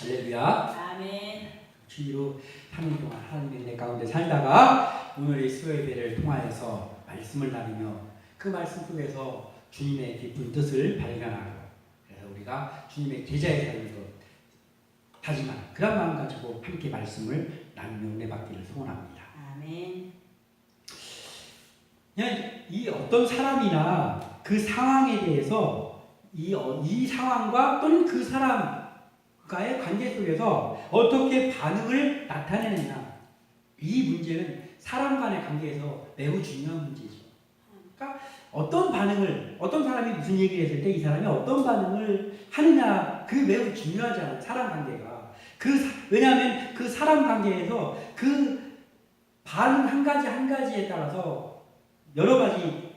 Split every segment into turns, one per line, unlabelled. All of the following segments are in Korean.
할렐루야.
아멘.
주기로 3일 동안 하나님의 은혜 가운데 살다가 오늘 이 수요예배를 통하여서 말씀을 나누며 그 말씀 속에서 주님의 깊은 뜻을 발견하고 그래서 우리가 주님의 제자의 삶을 다짐한 그런 마음 가지고 함께 말씀을 나누며 은혜 받기를 소원합니다.
아멘.
그냥 이 어떤 사람이나 그 상황에 대해서 이 상황과 또는 그 사람과의 관계 속에서 어떻게 반응을 나타내느냐, 이 문제는 사람 간의 관계에서 매우 중요한 문제죠. 그러니까 어떤 반응을, 어떤 사람이 무슨 얘기를 했을 때 이 사람이 어떤 반응을 하느냐, 그 매우 중요하잖아요. 사람 관계가. 왜냐하면 그 사람 관계에서 그 반응 한 가지 한 가지에 따라서 여러 가지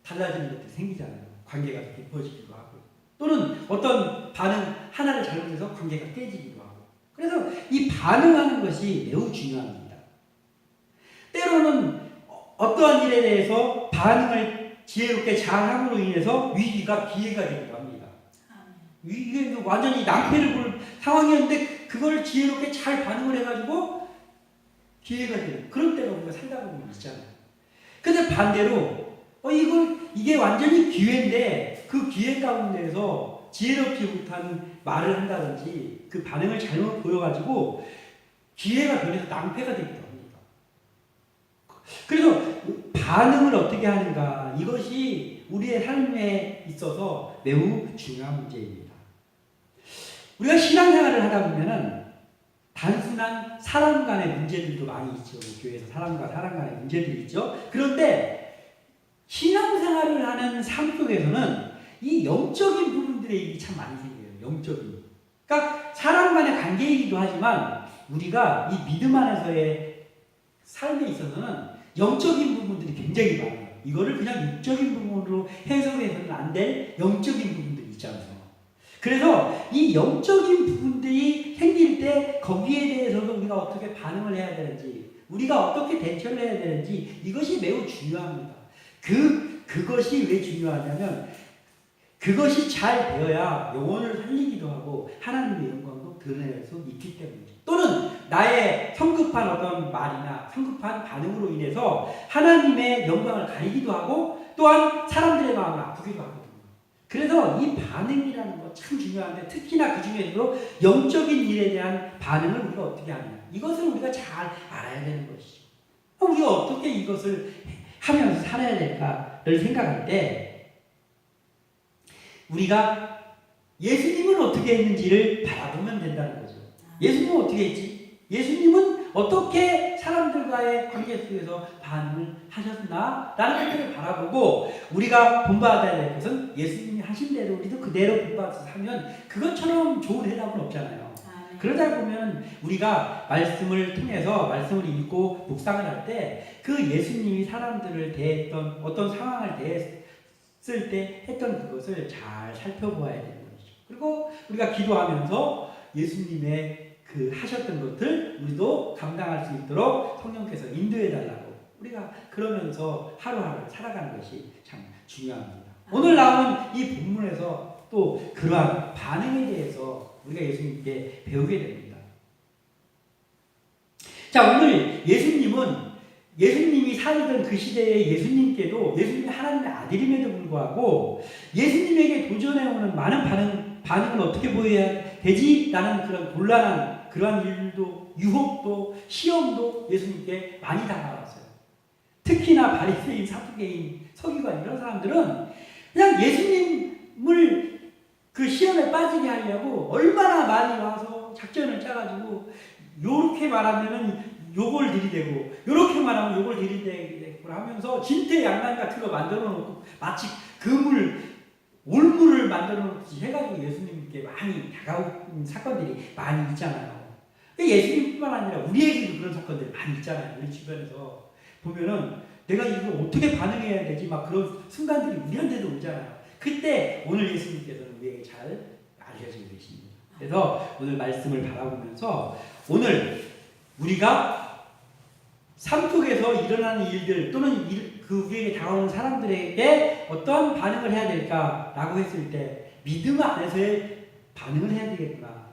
달라지는 것들이 생기잖아요. 관계가 깊어지기도 하고, 또는 어떤 반응 하나를 잘못해서 관계가 깨지기도 하고. 그래서 이 반응하는 것이 매우 중요합니다. 때로는 어떠한 일에 대해서 반응을 지혜롭게 잘함으로 인해서 위기가 기회가 되기도 합니다. 이게 완전히 낭패를 볼 상황이었는데 그걸 지혜롭게 잘 반응을 해가지고 기회가 되는 그런 때가 우리가 살다 보면 있잖아요. 근데 반대로 이게 완전히 기회인데 그 기회 가운데에서 지혜롭지 못한 말을 한다든지 그 반응을 잘못 보여가지고 기회가 변해서 낭패가 되기도 합니다. 그래서 반응을 어떻게 하는가, 이것이 우리의 삶에 있어서 매우 중요한 문제입니다. 우리가 신앙생활을 하다 보면은 단순한 사람 간의 문제들도 많이 있죠. 교회에서 사람과 사람 간의 문제들이 있죠. 그런데 신앙생활을 하는 삶 속에서는 이 영적인 부분들의 일이 참 많이 생겨요. 영적인. 그러니까 사람 간의 관계이기도 하지만 우리가 이 믿음 안에서의 삶에 있어서는 영적인 부분들이 굉장히 많아요. 이거를 그냥 육적인 부분으로 해석해서는 안 될 영적인 부분들이 있잖아요. 그래서 이 영적인 부분들이 생길 때 거기에 대해서도 우리가 어떻게 반응을 해야 되는지, 우리가 어떻게 대처를 해야 되는지, 이것이 매우 중요합니다. 그것이 왜 중요하냐면 그것이 잘 되어야 영혼을 살리기도 하고 하나님의 영광도 드러낼 수 있기 때문이죠. 또는 나의 성급한 어떤 말이나 성급한 반응으로 인해서 하나님의 영광을 가리기도 하고 또한 사람들의 마음을 아프기도 하거든요. 그래서 이 반응이라는 거 참 중요한데, 특히나 그 중에서도 영적인 일에 대한 반응을 우리가 어떻게 하느냐, 이것을 우리가 잘 알아야 되는 것이죠. 우리가 어떻게 이것을 하면서 살아야 될까를 생각할 때 우리가 예수님은 어떻게 했는지를 바라보면 된다는 거죠. 예수님은 어떻게 했지? 예수님은 어떻게 사람들과의 관계 속에서 반응을 하셨나? 라는 것들을 바라보고 우리가 본받아야 될 것은 예수님이 하신 대로 우리도 그대로 본받아서 하면 그것처럼 좋은 해답은 없잖아요. 그러다 보면 우리가 말씀을 통해서 말씀을 읽고 묵상을 할 때 그 예수님이 사람들을 대했던 어떤 상황을 대했을 때 했던 그것을 잘 살펴보아야 되는 것이죠. 그리고 우리가 기도하면서 예수님의 하셨던 것들 우리도 감당할 수 있도록 성령께서 인도해 달라고 우리가 그러면서 하루하루 살아가는 것이 참 중요합니다. 오늘 나온 이 본문에서 또 그러한 반응에 대해서 우리가 예수님께 배우게 됩니다. 자, 오늘 예수님이 살던 그 시대의 예수님께도 예수님이 하나님의 아들임에도 불구하고 예수님에게 도전해오는 많은 반응은 어떻게 보여야 되지? 라는 그런 곤란한 그러한 일도, 유혹도, 시험도 예수님께 많이 다가왔어요. 특히나 바리새인, 사두개인, 서기관 이런 사람들은 그냥 예수님을 그 시험에 빠지게 하려고 얼마나 많이 와서 작전을 짜가지고 요렇게 말하면은 요걸 들이대고 요렇게 말하면 요걸 들이대고 하면서 진퇴양난 같은 거 만들어 놓고 마치 올물을 만들어 놓듯이 해가지고 예수님께 많이 다가온 사건들이 많이 있잖아요. 예수님뿐만 아니라 우리에게도 그런 사건들이 많이 있잖아요. 우리 주변에서 보면은 내가 이거 어떻게 반응해야 되지? 막 그런 순간들이 우리한테도 오잖아요. 그때 오늘 예수님께서는 우리에게 잘 알려주고 계십니다. 그래서 오늘 말씀을 바라보면서 오늘 우리가 삶 속에서 일어나는 일들 또는 우리에게 다가오는 사람들에게 어떠한 반응을 해야 될까라고 했을 때 믿음 안에서의 반응을 해야 되겠구나.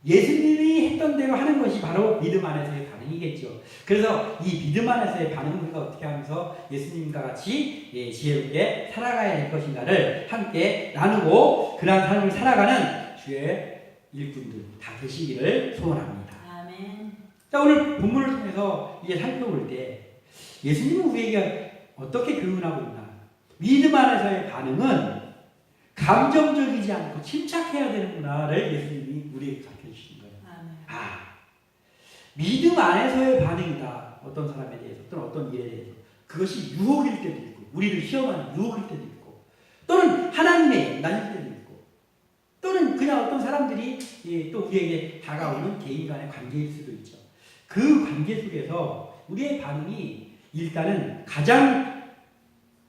예수님이 했던 대로 하는 것이 바로 믿음 안에서의 반응이겠죠. 그래서 이 믿음 안에서의 반응을 우리가 어떻게 하면서 예수님과 같이 지혜롭게 살아가야 될 것인가를 함께 나누고 그러한 삶을 살아가는 주의 일꾼들 다 되시기를 소원합니다.
아멘.
자, 오늘 본문을 통해서 이제 살펴볼 때 예수님은 우리에게 어떻게 교훈하고 있나? 믿음 안에서의 반응은 감정적이지 않고 침착해야 되는구나를 예수님이 우리에게 가르쳐주신 거예요.
아멘.
믿음 안에서의 반응이다. 어떤 사람에 대해서 또는 어떤 일에 대해서 그것이 유혹일 때도 있고 우리를 시험하는 유혹일 때도 있고 또는 하나님의 연단일 때도 있고 또는 그냥 어떤 사람들이 또 우리에게 다가오는 개인 간의 관계일 수도 있죠. 그 관계 속에서 우리의 반응이 일단은 가장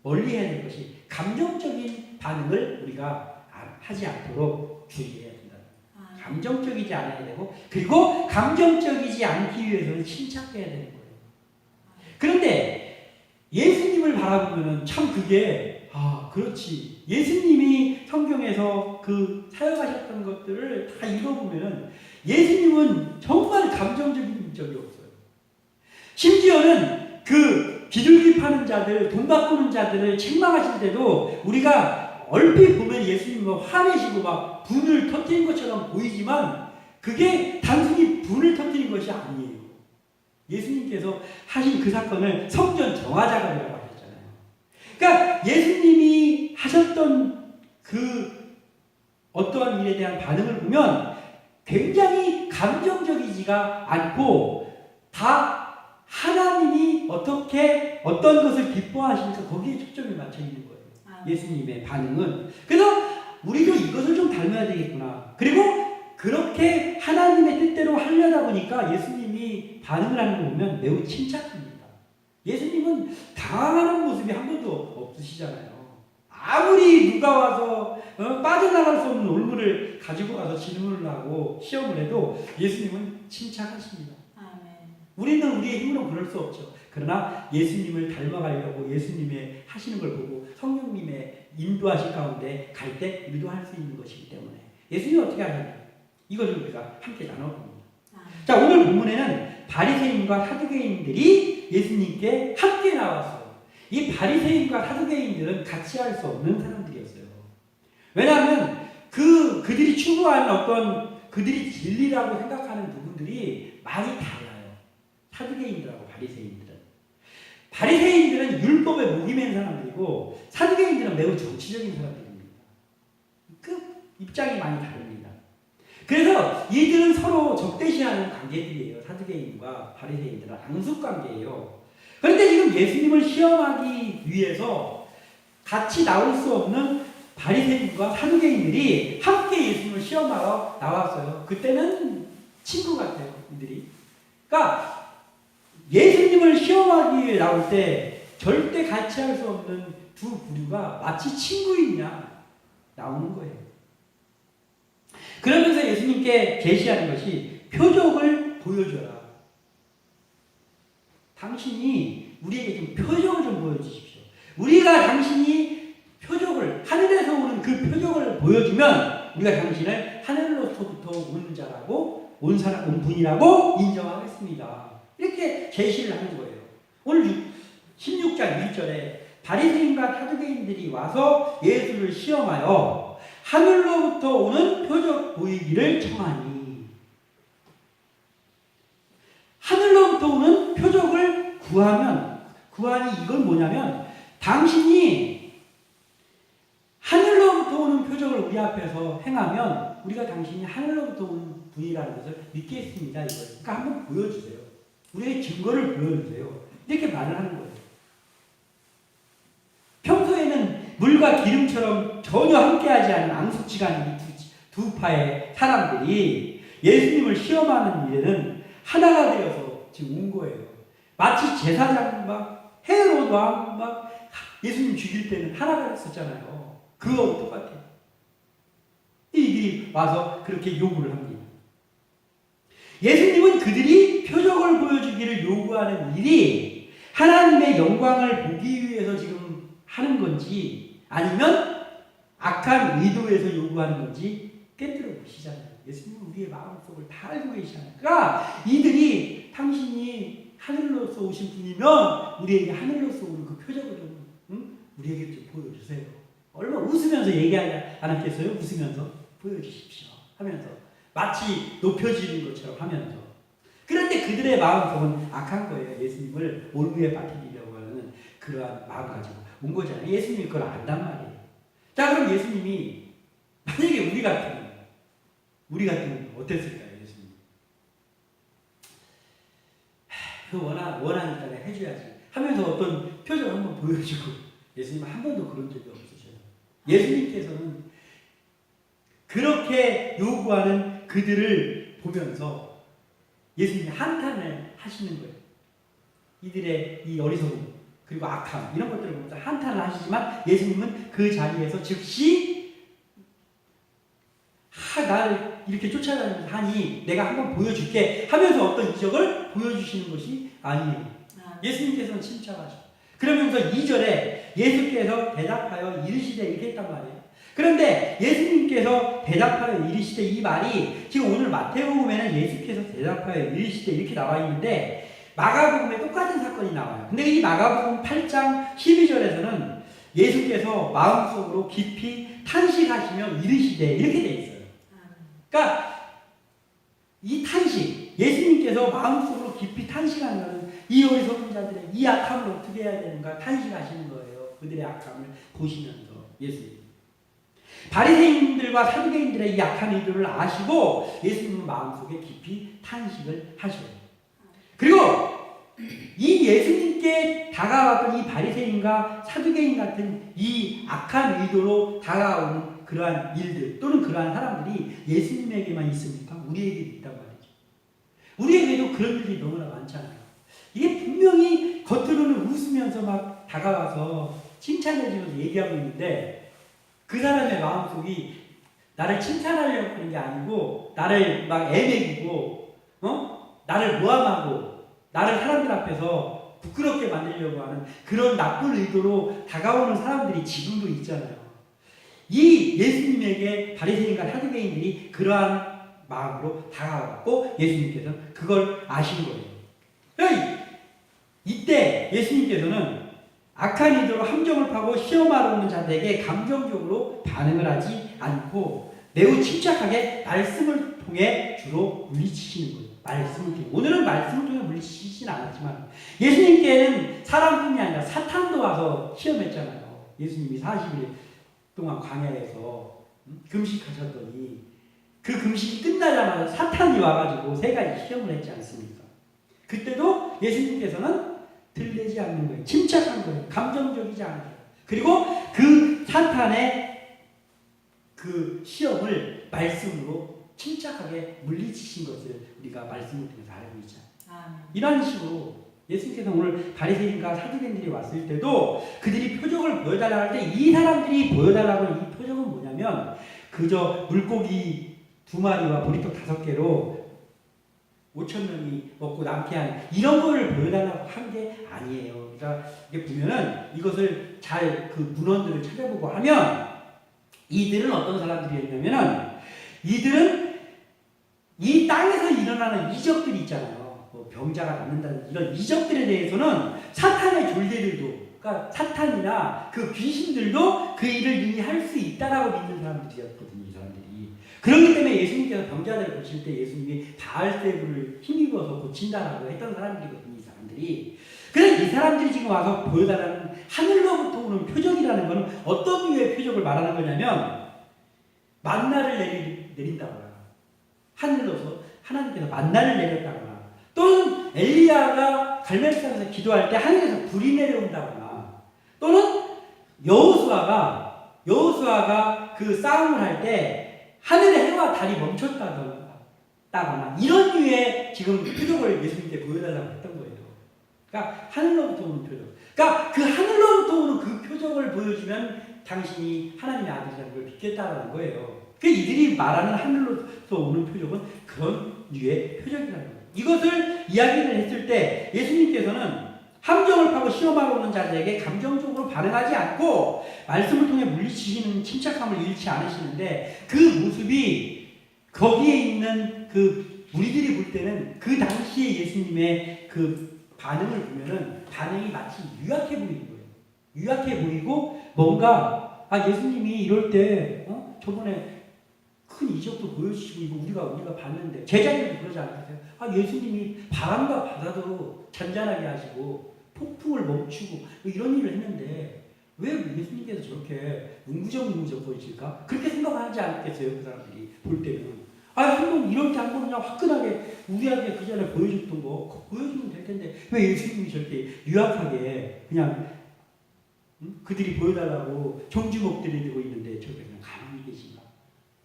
멀리 해야 될 것이 감정적인 반응을 우리가 하지 않도록 주의해야 된다. 감정적이지 않아야 되고 그리고 감정적이지 않기 위해서는 침착해야 되는 거예요. 그런데 예수님을 바라보면 참 그게 그렇지. 예수님이 성경에서 그 사용하셨던 것들을 다 읽어보면 예수님은 정말 감정적인 적이 없어요. 심지어는 그 비둘기 파는 자들, 돈 바꾸는 자들을 책망하실 때도 우리가 얼핏 보면 예수님은 화내시고 막 분을 터뜨린 것처럼 보이지만 그게 단순히 분을 터뜨린 것이 아니에요. 예수님께서 하신 그 사건을 성전 정화작업이라고 하셨잖아요. 그러니까 예수님이 하셨던 그 어떠한 일에 대한 반응을 보면 굉장히 감정적이지가 않고 다 하나님이 어떻게 어떤 것을 기뻐하시니까 거기에 초점이 맞춰 있는 거예요. 예수님의 반응은. 그래서 우리도 이것을 좀 닮아야 되겠구나. 그리고 그렇게 하나님의 뜻대로 하려다 보니까 예수님이 반응을 하는 거 보면 매우 침착합니다. 예수님은 당황하는 모습이 한 번도 없으시잖아요. 아무리 누가 와서 빠져나갈 수 없는 올무를 가지고 가서 질문을 하고 시험을 해도 예수님은 침착하십니다. 우리는 우리의 힘으로 그럴 수 없죠. 그러나 예수님을 닮아가려고 예수님의 하시는 걸 보고 성령님의 인도하신 가운데 갈 때 유도할 수 있는 것이기 때문에 예수님이 어떻게 하셨냐? 이것을 우리가 함께 나눠봅니다. 자, 오늘 본문에는 바리새인과 사두개인들이 예수님께 함께 나왔어요. 이 바리새인과 사두개인들은 같이 할 수 없는 사람들이었어요. 왜냐하면 그들이 추구하는 어떤 그들이 진리라고 생각하는 부분들이 많이 달라요. 사두개인들하고 바리새인들은. 바리새인들은 율법에 목이 맨 사람들이고 사두개인들은 매우 정치적인 사람들입니다. 그 입장이 많이 다릅니다. 그래서 이들은 서로 적대시하는 관계들이에요. 사두개인과 바리새인들은 앙숙관계예요. 그런데 지금 예수님을 시험하기 위해서 같이 나올 수 없는 바리새인과 사두개인들이 함께 예수님을 시험하러 나왔어요. 그때는 친구 같아요. 이들이. 그러니까 예수님을 시험하기 위해 나올 때 절대 같이 할 수 없는 두 부류가 마치 친구이냐 나오는 거예요. 그러면서 예수님께 제시하는 것이 표적을 보여줘라. 당신이 우리에게 좀 표적을 좀 보여주십시오. 우리가 당신이 표적을 하늘에서 오는 그 표적을 보여주면 우리가 당신을 하늘로부터 오는 자라고 온 분이라고 인정하겠습니다. 이렇게 제시를 하는 거예요. 오늘 16장 1절에 바리새인과 사두개인들이 와서 예수를 시험하여 하늘로부터 오는 표적 보이기를 청하니 하늘로부터 오는 표적을 구하니 이건 뭐냐면 당신이 하늘로부터 오는 표적을 우리 앞에서 행하면 우리가 당신이 하늘로부터 오는 분이라는 것을 믿겠습니다. 이걸. 그러니까 한번 보여주세요. 우리의 증거를 보여주세요. 이렇게 말을 하는 거예요. 평소에는 물과 기름처럼 전혀 함께하지 않은 앙숙지간인 두 파의 사람들이 예수님을 시험하는 일에는 하나가 되어서 지금 온 거예요. 마치 제사장 막 헤롯 왕 막 예수님 죽일 때는 하나가 됐었잖아요. 그거 똑같아요. 이들이 와서 그렇게 요구를 합니다. 예수님은 그들이 표적을 보여주기를 요구하는 일이 하나님의 영광을 보기 위해서 지금 하는 건지 아니면 악한 의도에서 요구하는 건지 깨뜨려 보시잖아요. 예수님은 우리의 마음속을 다 알고 계시잖아요. 그러니까 이들이 당신이 하늘로서 오신 분이면 우리에게 하늘로서 오는 그 표적을 좀 우리에게 좀 보여주세요. 얼마나 웃으면서 얘기하지 않았겠어요? 웃으면서 보여주십시오 하면서 마치 높여지는 것처럼 하면서. 그런데 그들의 마음속은 악한 거예요. 예수님을 올무에 빠뜨리려고 하는 그러한 마음 가지고 온 거잖아요. 예수님이 그걸 안단 말이에요. 자, 그럼 예수님이 만약에 우리 같으면 어땠을까요? 예수님 그 원하니까 해줘야지 하면서 어떤 표정을 한번 보여주고. 예수님은 한 번도 그런 적이 없으셔요. 예수님께서는 그렇게 요구하는 그들을 보면서 예수님이 한탄을 하시는 거예요. 이들의 이 어리석음 그리고 악함 이런 것들을 보면서 한탄을 하시지만 예수님은 그 자리에서 즉시 날 이렇게 쫓아다니면서 하니 내가 한번 보여줄게 하면서 어떤 이적을 보여주시는 것이 아니에요. 예수님께서는 침착하시고 그러면서 2절에 예수께서 대답하여 이르시되 이렇게 했단 말이에요. 그런데 예수님께서 대답하여 이르시되 이 말이 지금 오늘 마태복음에는 예수께서 대답하여 이르시되 이렇게 나와 있는데 마가복음에 똑같은 사건이 나와요. 근데 이 마가복음 8장 12절에서는 예수께서 마음속으로 깊이 탄식하시며 이르시되 이렇게 돼 있어요. 그러니까 이 탄식, 예수님께서 마음속으로 깊이 탄식하는 것은 이 어리석은 자들의 이 악함을 어떻게 해야 되는가 탄식하시는 거예요. 그들의 악함을 보시면서 예수님. 바리새인들과 사두개인들의 이 악한 의도를 아시고 예수님은 마음속에 깊이 탄식을 하셔요. 그리고 이 예수님께 다가왔던 이 바리새인과 사두개인 같은 이 악한 의도로 다가오는 그러한 일들 또는 그러한 사람들이 예수님에게만 있습니까? 우리에게도 있단 말이죠. 우리에게도 그런 일이 너무나 많잖아요. 이게 분명히 겉으로는 웃으면서 막 다가와서 칭찬해주면서 얘기하고 있는데 그 사람의 마음속이 나를 칭찬하려고 하는 게 아니고 나를 막 애매기고 나를 모함하고 나를 사람들 앞에서 부끄럽게 만들려고 하는 그런 나쁜 의도로 다가오는 사람들이 지금도 있잖아요. 이 예수님에게 바리새인과 사두개인들이 그러한 마음으로 다가왔고 예수님께서는 그걸 아신 거예요. 그러니까 이때 예수님께서는 악한 의도로 함정을 파고 시험하러 오는 자들에게 감정적으로 반응을 하지 않고 매우 침착하게 말씀을 통해 주로 물리치시는 거예요. 말씀을 통해. 오늘은 말씀을 통해 물리치시진 않았지만 예수님께는 사람뿐이 아니라 사탄도 와서 시험했잖아요. 예수님이 40일 동안 광야에서 금식하셨더니 그 금식이 끝나자마자 사탄이 와가지고 3가지 시험을 했지 않습니까? 그때도 예수님께서는 들리지 않는 거예요. 침착한 거예요. 감정적이지 않아요. 그리고 그 사탄의 그 시험을 말씀으로 침착하게 물리치신 것을 우리가 말씀을 통해서 알고 있잖아요. 이런 식으로 예수님께서 오늘 바리새인과 사두개인들이 왔을 때도 그들이 표적을 보여달라고 할 때 이 사람들이 보여달라고 하는 이 표적은 뭐냐면 그저 물고기 2마리와 보리떡 5개로 5,000명이 먹고 남게 한 이런 거를 보여달라고 한 게 아니에요. 그러니까 이게 보면은 이것을 잘 그 문헌들을 찾아보고 하면 이들은 어떤 사람들이었냐면은 이들은 이 땅에서 일어나는 이적들이 있잖아요. 뭐 병자가 낫는다는 이런 이적들에 대해서는 사탄의 졸개들도 그러니까 사탄이나 그 귀신들도 그 일을 이미 할 수 있다라고 믿는 사람들이었거든요. 이 사람들이. 그렇기 때문에 예수님께서 병자들을 고칠 때 예수님이 바알세불을 힘입어서 고친다라고 했던 사람들이거든요. 이 사람들이. 그래서 이 사람들이 지금 와서 보여달라는 하늘로부터 오는 표적이라는 것은 어떤 류의 표적을 말하는 거냐면 만나를 내린다거나 하늘로서 하나님께서 만나를 내렸다거나 또는 엘리야가 갈멜산에서 기도할 때 하늘에서 불이 내려온다거나 또는 여호수아가 그 싸움을 할 때 하늘의 해와 달이 멈췄다거나 이런 류의 지금 표적을 예수님께 보여달라고 했던 거예요. 그러니까 하늘로부터 오는 표적. 그러니까 그 하늘로부터 오는 그 표적을 보여주면 당신이 하나님의 아들이라는 걸 믿겠다라는 거예요. 그 이들이 말하는 하늘로부터 오는 표적은 그런 류의 표적이라는 거예요. 이것을 이야기를 했을 때 예수님께서는 함정을 파고 시험하러 오는 자들에게 감정적으로 반응하지 않고 말씀을 통해 물리치시는 침착함을 잃지 않으시는데 그 모습이 거기에 있는 그 우리들이 볼 때는 그 당시에 예수님의 그 반응을 보면은 반응이 마치 유약해 보이는 거예요. 유약해 보이고 뭔가 예수님이 이럴 때 저번에 큰 이적도 보여주시고 이거 우리가 봤는데 제자들도 그러지 않겠어요? 예수님이 바람과 바다도 잔잔하게 하시고 폭풍을 멈추고 이런 일을 했는데 왜 예수님께서 저렇게 웅구정웅구정 보이실까? 그렇게 생각하지 않겠어요? 그 사람들이 볼 때는. 한번 이럴 때 한번 그냥 화끈하게 우리한테 그 전에 보여줬던 거 보여주면 될 텐데 왜 예수님이 저렇게 유약하게 그냥 그들이 보여달라고 정주먹들이 되고 있는데 저렇게 그냥 가만히 계신가?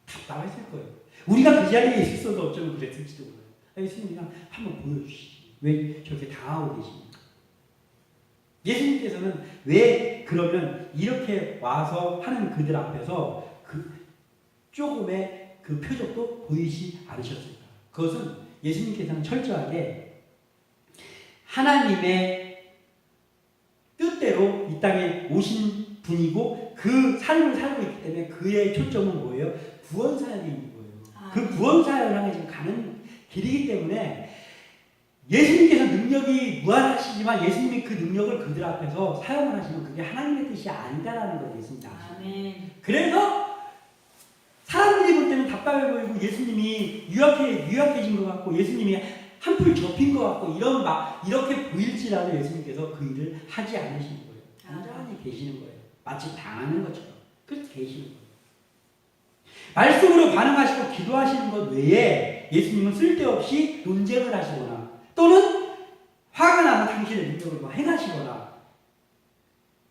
답답했을 거예요. 우리가 그 자리에 있었어도 어쩌면 그랬을지도 몰라요. 예수님 그냥 한번 보여주시지. 왜 저렇게 당하고 계십니까? 예수님께서는 왜 그러면 이렇게 와서 하는 그들 앞에서 그 조금의 그 표적도 보이지 않으셨을까? 그것은 예수님께서는 철저하게 하나님의 뜻대로 이 땅에 오신 분이고 그 삶을 살고 있기 때문에 그의 초점은 뭐예요? 구원 사역에 있는 거예요. 그 구원 사역을 향해 지금 가는 길이기 때문에 예수님께서 능력이 무한하시지만 예수님이 그 능력을 그들 앞에서 사용을 하시면 그게 하나님의 뜻이 아니다라는 걸 예수님이 아시죠. 그래서 사람들이 볼 때는 답답해 보이고 예수님이 유약해진 것 같고 예수님이 한풀 접힌 것 같고 이렇게 보일지라도 예수님께서 그 일을 하지 않으시는 거예요. 완전히 계시는 거예요. 마치 당하는 것처럼. 그래서 계시는 거예요. 말씀으로 반응하시고 기도하시는 것 외에 예수님은 쓸데없이 논쟁을 하시거나 또는 화가 나서 당신의 능력을 행하시거나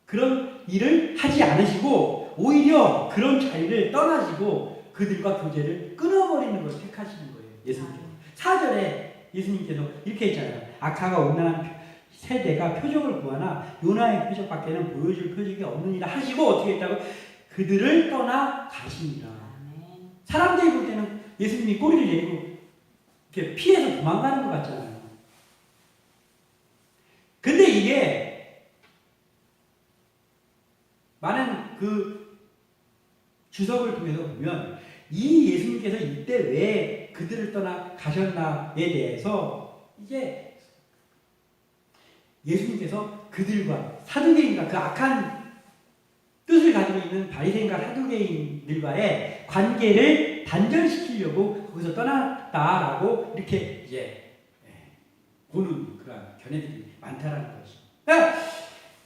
그런 일을 하지 않으시고 오히려 그런 자리를 떠나시고 그들과 교제를 끊어버리는 것을 택하시는 거예요. 예수님께서. 4절에 예수님께서 이렇게 했잖아요. 악하가 온난한 세대가 표적을 구하나 요나의 표적밖에는 보여줄 표적이 없느니라 하시고 어떻게 했다고? 그들을 떠나 가시니라. 사람들이 볼 때는 예수님이 꼬리를 내리고 이렇게 피해서 도망가는 것 같잖아요. 근데 이게 많은 그 주석을 통해서 보면 이 예수님께서 이때 왜 그들을 떠나 가셨나에 대해서 이제 예수님께서 그들과 사두개인과 그 악한 뜻을 가지고 있는 바리새인과 사두개인들과의 관계를 단절시키려고 거기서 떠났다라고 이렇게 이제 보는 그런 견해들이 많다라는 것이죠. 그러니까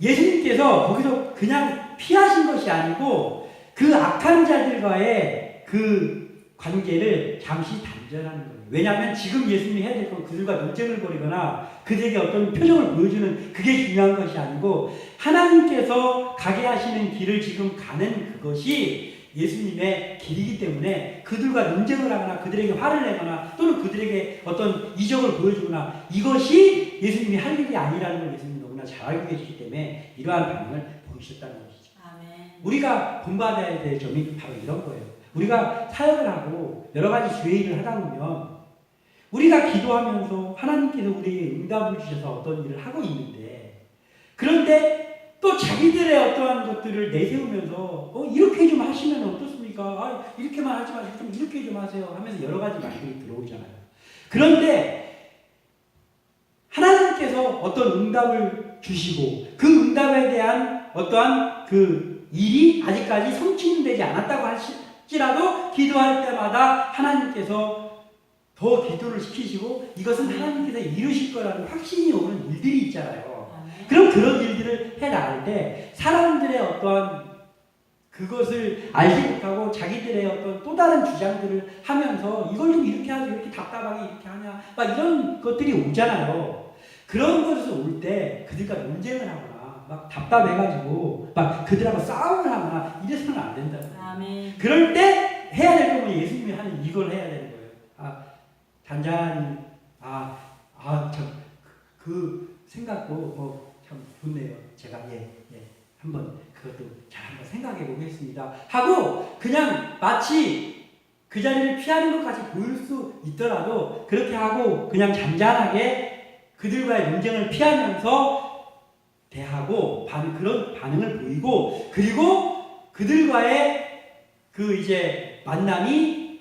예수님께서 거기서 그냥 피하신 것이 아니고 그 악한 자들과의 그 관계를 잠시 단절하는 거예요. 왜냐하면 지금 예수님이 해야 될 건 그들과 논쟁을 벌이거나 그들에게 어떤 표정을 보여주는 그게 중요한 것이 아니고 하나님께서 가게 하시는 길을 지금 가는 그것이 예수님의 길이기 때문에 그들과 논쟁을 하거나 그들에게 화를 내거나 또는 그들에게 어떤 이적을 보여주거나 이것이 예수님이 할 일이 아니라는 걸 예수님이 너무나 잘 알고 계시기 때문에 이러한 반응을 보이셨다는 것이죠. 아멘. 우리가 본받아야 될 점이 바로 이런 거예요. 우리가 사역을 하고 여러 가지 주의 일을 하다 보면 우리가 기도하면서 하나님께서 우리에게 응답을 주셔서 어떤 일을 하고 있는데 그런데 또 자기들의 어떠한 것들을 내세우면서 이렇게 좀 하시면 어떻습니까? 이렇게만 하지 마시고 좀 이렇게 좀 하세요 하면서 여러 가지 말들이 들어오잖아요. 그런데 하나님께서 어떤 응답을 주시고 그 응답에 대한 어떠한 그 일이 아직까지 성취되지 않았다고 할지라도 기도할 때마다 하나님께서 더 기도를 시키시고 이것은 하나님께서 이루실 거라는 확신이 오는 일들이 있잖아요. 그럼 그런 일들을 해나갈 때 사람들의 어떠한 그것을 알지 못하고 자기들의 어떤 또 다른 주장들을 하면서 이걸 좀 이렇게 하지 왜 이렇게 답답하게 이렇게 하냐 막 이런 것들이 오잖아요. 그런 것에서 올 때 그들과 논쟁을 하거나 막 답답해가지고 막 그들하고 싸움을 하거나 이래서는 안 된다. 아멘. 그럴 때 해야 될 거면 예수님이 하는 이걸 해야 되는 거예요. 단장님, 그 생각도 참 좋네요. 제가 한번 그것도 잘 한번 생각해 보겠습니다. 하고 그냥 마치 그 자리를 피하는 것까지 보일 수 있더라도 그렇게 하고 그냥 잔잔하게 그들과의 논쟁을 피하면서 대하고 그런 반응을 보이고 그리고 그들과의 그 이제 만남이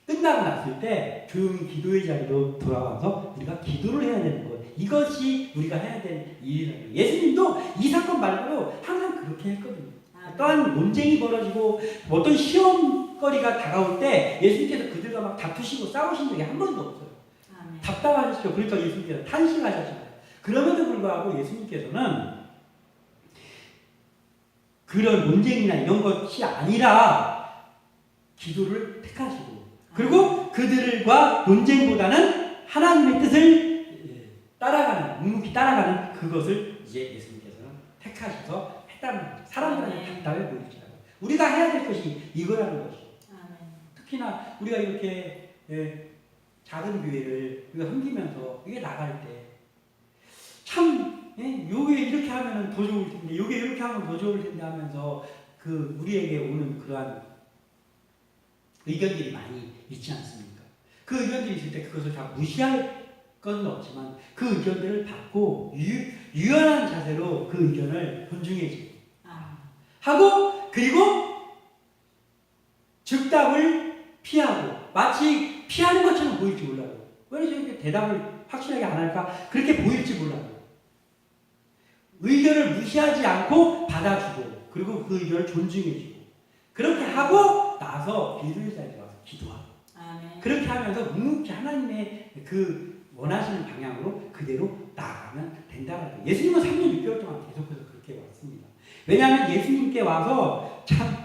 끝나고 났을 때 조용히 기도의 자리로 돌아와서 우리가 기도를 해야 되는 것. 이것이 우리가 해야 될 일이라는 거예요. 예수님도 이 사건 말고도 항상 그렇게 했거든요. 어떠한 논쟁이 벌어지고 어떤 시험거리가 다가올 때 예수님께서 그들과 막 다투시고 싸우신 적이 한 번도 없어요. 답답하셨죠. 그러니까 예수님께서 탄식하셨잖아요. 그럼에도 불구하고 예수님께서는 그런 논쟁이나 이런 것이 아니라 기도를 택하시고 그리고 그들과 논쟁보다는 하나님의 뜻을 따라가는, 묵묵히 따라가는 그것을 이제 예수님께서는 택하셔서 했다는 거죠. 사람들한테 답답해 보이죠. 우리가 해야 될 것이 이거라는 것이죠. 특히나 우리가 이렇게 작은 교회를 우리가 섬기면서 이게 나갈 때 참 요게 이렇게 하면 더 좋을 텐데 요게 이렇게 하면 더 좋을 텐데 하면서 그 우리에게 오는 그러한 의견들이 많이 있지 않습니까? 그 의견들이 있을 때 그것을 다 무시할 건 없지만 그 의견들을 받고 유연한 자세로 그 의견을 존중해주고 하고 그리고 즉답을 피하고 마치 피하는 것처럼 보일지 몰라도 왜 저렇게 대답을 확실하게 안 할까 그렇게 보일지 몰라도 의견을 무시하지 않고 받아주고 그리고 그 의견을 존중해주고 그렇게 하고 나서 기도의 자리에 와서 기도하고 그렇게 하면서 묵묵히 하나님의 그 원하시는 방향으로 그대로 나아가면 된다는 거예요. 예수님은 3년 6개월 동안 계속해서 그렇게 왔습니다. 왜냐하면 예수님께 와서 참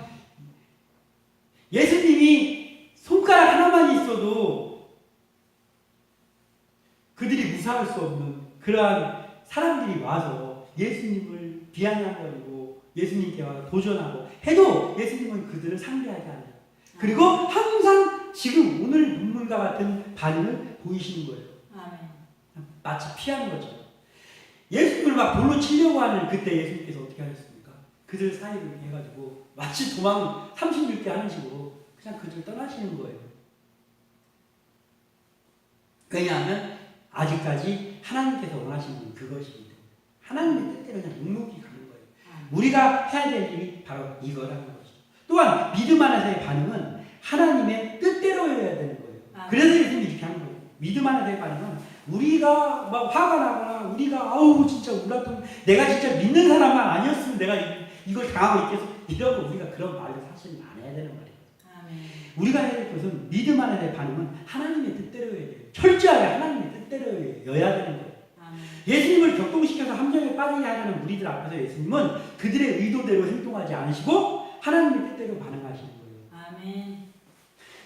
예수님이 손가락 하나만 있어도 그들이 무사할 수 없는 그러한 사람들이 와서 예수님을 비아냥거리고 예수님께 와서 도전하고 해도 예수님은 그들을 상대하지 않아요. 그리고 항상 지금 오늘 본문과 같은 반응을 보이시는 거예요. 마치 피하는 것처럼. 예수님을 막 돌로 치려고 하는 그때 예수님께서 어떻게 하셨습니까? 그들 사이를 이렇게 해가지고 마치 도망 36개 하는 식으로 그냥 그들 떠나시는 거예요. 왜냐하면 아직까지 하나님께서 원하시는 그것이기 때문에 하나님의 뜻대로 그냥 묵묵히 가는 거예요. 우리가 해야 될 일이 바로 이거라는 거죠. 또한 믿음 안에서의 반응은 하나님의 뜻대로여야 되는 거예요. 그래서 예수님이 이렇게 하는 거예요. 믿음 안에서의 반응은 우리가 막 화가 나거나 우리가 아우 진짜 우라통 내가 진짜 믿는 사람만 아니었으면 내가 이걸 당하고 있겠어 이러고 우리가 그런 말을 사실 안 해야 되는 말이에요. 우리가 해야 될 것은 믿음 안에서의 반응은 하나님의 뜻대로여야 돼요. 철저하게 하나님의 뜻대로여야 되는 거예요. 예수님을 격동시켜서 함정에 빠지게 하려는 무리들 앞에서 예수님은 그들의 의도대로 행동하지 않으시고 하나님의 뜻대로 반응하시는 거예요.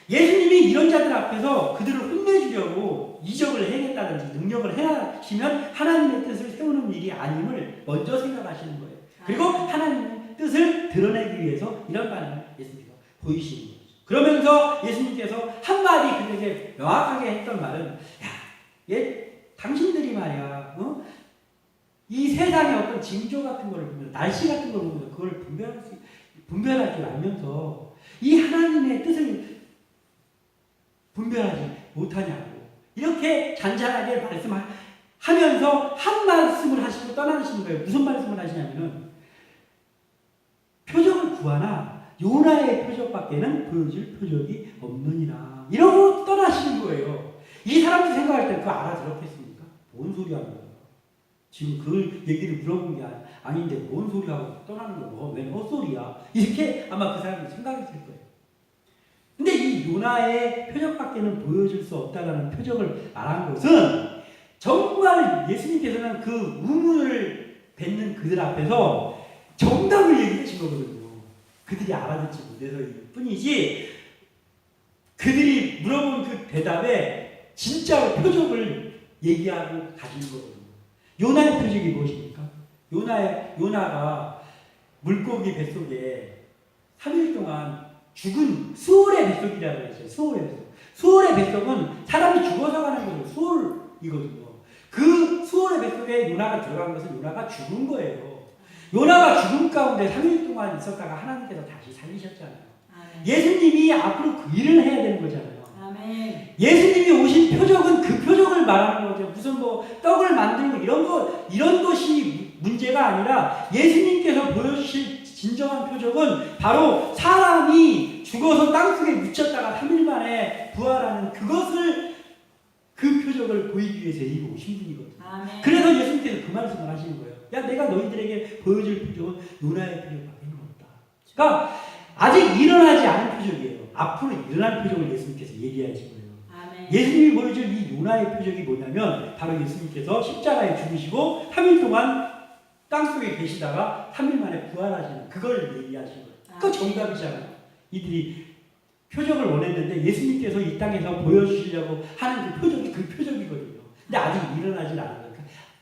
예수님이 이런 자들 앞에서 그들을 혼내주려고 이적을 행했다든지 능력을 행하시면 하나님의 뜻을 세우는 일이 아님을 먼저 생각하시는 거예요. 그리고 하나님의 뜻을 드러내기 위해서 이런 반응을 예수님께서 보이시는 거죠. 그러면서 예수님께서 한마디 그들에게 명확하게 했던 말은 당신들이 말이야 이 세상의 어떤 징조 같은 걸 보면서 날씨 같은 걸 보면서 그걸 분별할 줄 알면서 이 하나님의 뜻을 분별하지 못하냐고 이렇게 잔잔하게 말씀하면서 한 말씀을 하시고 떠나시는 거예요. 무슨 말씀을 하시냐면은 표적을 구하나 요나의 표적밖에는 보여줄 표적이 없느니라 이러고 떠나시는 거예요. 이 사람들 생각할 때 그거 알아들었겠습니까? 뭔 소리 하는 거야? 지금 그 얘기를 물어본 게 아닌데 뭔 소리 하고 떠나는 거 왜 헛소리야? 이렇게 아마 그 사람이 생각했을 거예요. 근데 이 요나의 표적밖에는 보여줄 수 없다라는 표적을 말한 것은 정말 예수님께서는 그 우물을 뱉는 그들 앞에서 정답을 얘기해 준 거거든요. 그들이 알아듣지 못해서일 뿐이지 그들이 물어본 그 대답에 진짜 표적을 얘기하고 가진 거거든요. 요나의 표적이 무엇입니까? 요나가 물고기 뱃속에 3일 동안 죽은 수월의 뱃속이라고 했어요. 수월의 뱃속. 수월의 뱃속은 사람이 죽어서 가는 거죠. 수월이거든요. 그 수월의 뱃속에 요나가 들어간 것은 요나가 죽은 거예요. 요나가 죽음 가운데 3일 동안 있었다가 하나님께서 다시 살리셨잖아요. 예수님이 앞으로 그 일을 해야 되는 거잖아요. 예수님이 오신 표적은 그 표적을 말하는 거죠. 무슨 뭐 떡을 만들고 이런 것이 문제가 아니라 예수님께서 보여주실 진정한 표적은 바로 사람이 죽어서 땅속에 묻혔다가 3일 만에 부활하는 그 표적을 보이기 위해서 여기 오신 분이거든요.
아멘.
그래서 예수님께서 그 말씀을 하시는 거예요. 야, 내가 너희들에게 보여줄 표적은 요나의 표적밖에 없다. 그러니까 아직 일어나지 않은 표적이에요. 앞으로 일어날 표적을 예수님께서 얘기하신 거예요.
아멘.
예수님이 보여줄 이 요나의 표적이 뭐냐면 바로 예수님께서 십자가에 죽으시고 3일 동안 땅속에 계시다가 3일 만에 부활하시는 그걸 얘기하신 거예요. 그 정답이잖아요. 이들이 표적을 원했는데 예수님께서 이 땅에서 보여주시려고 하는 그 표적이 그 표적이거든요. 근데 아직 일어나질 않은 거예요.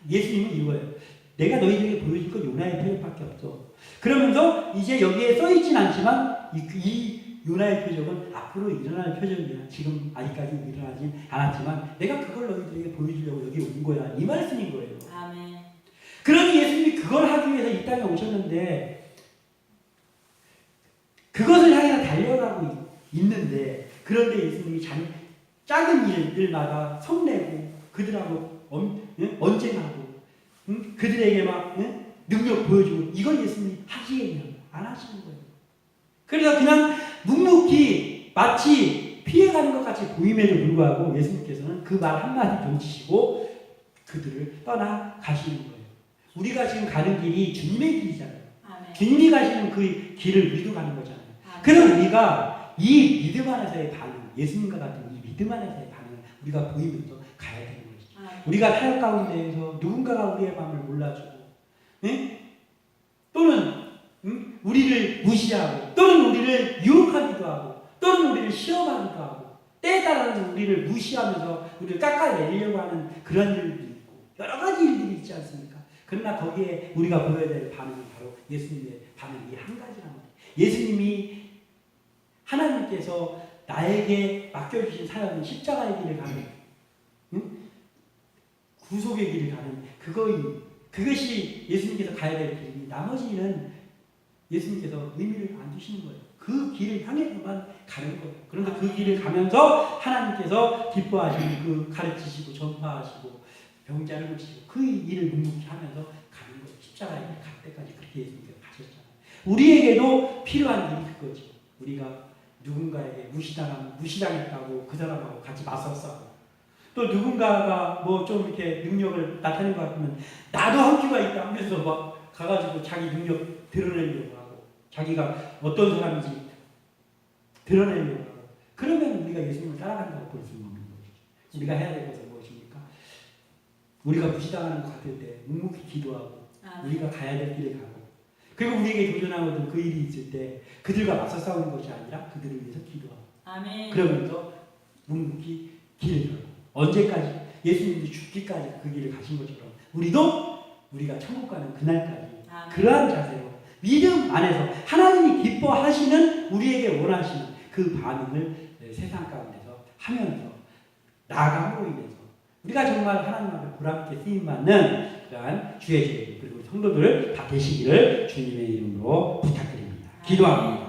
예수님은 이거예요. 내가 너희들에게 보여줄 건 요나의 표적밖에 없어. 그러면서 이제 여기에 써있진 않지만 이 요나의 표적은 앞으로 일어날 표적이야. 지금 아직까지 일어나진 않았지만 내가 그걸 너희들에게 보여주려고 여기 온 거야. 이 말씀인 거예요.
아멘.
그러니 예수님이 그걸 하기 위해서 이 땅에 오셨는데 그것을 향해 달려가고 있는데 그런데 예수님이 작은 일들마다 성내고 그들하고 언쟁하고 그들에게 막 능력 보여주고 이걸 예수님이 하시겠냐고 안 하시는 거예요. 그래서 그냥 묵묵히 마치 피해가는 것 같이 보임에도 불구하고 예수님께서는 그 말 한마디 던지시고 그들을 떠나가시는 거예요. 우리가 지금 가는 길이 주님의 길이잖아요.
아멘.
주님이 가시는 그 길을 우리도 가는 거잖아요.
아멘.
그래서 우리가 이 믿음 안에서의 반응, 예수님과 같은 이 믿음 안에서의 반응을 우리가 보이면서 가야 되는 것이죠.
아멘.
우리가 타협 가운데에서 누군가가 우리의 마음을 몰라주고 또는 우리를 무시하고 또는 우리를 유혹하기도 하고 또는 우리를 시험하기도 하고 때에 따라서 우리를 무시하면서 우리를 깎아내리려고 하는 그런 일들이 있고 여러 가지 일들이 있지 않습니까? 그러나 거기에 우리가 보여야 될 반응이 바로 예수님의 반응이 한 가지란 말이에요. 예수님이 하나님께서 나에게 맡겨주신 사역은 십자가의 길을 가는 구속의 길을 가는 그것이 예수님께서 가야 될 길이니 나머지는 예수님께서 의미를 안 두시는 거예요. 그 길을 향해서만 가는 거예요. 그런데 그 길을 가면서 하나님께서 기뻐하시는 그 가르치시고 전파하시고 병자를 고치시고 그 일을 묵묵히 하면서 가는 거예요. 십자가에 갈 때까지 그렇게 예수님께서 가셨잖아요. 우리에게도 필요한 일이 그거죠. 우리가 누군가에게 무시당했다고 그 사람하고 같이 맞서 싸우고 또 누군가가 뭐 좀 이렇게 능력을 나타낸 것 같으면 나도 한계가 있다 하면서 막 가가지고 자기 능력 드러내려고 하고 자기가 어떤 사람인지 드러내려고 하고 그러면 우리가 예수님을 따라간다고 볼 수 있는 거죠. 우리가 해야 될 것은 무엇입니까? 우리가 무시당하는 것 같을 때 묵묵히 기도하고 우리가 가야 될 길을 가고 그리고 우리에게 도전하거든 그 일이 있을 때 그들과 맞서 싸우는 것이 아니라 그들을 위해서 기도하고
아멘.
그러면서 묵묵히 길을 가고 언제까지 예수님이 죽기까지 그 길을 가신 것처럼 우리가 천국 가는 그날까지 그러한 자세로 믿음 안에서 하나님이 기뻐하시는 우리에게 원하시는 그 반응을 세상 가운데서 하면서 나아감으로 인해서 우리가 정말 하나님 앞에 보람있게 쓰임받는 그러한 주의 제자들 그리고 성도들 다 되시기를 주님의 이름으로 부탁드립니다. 기도합니다.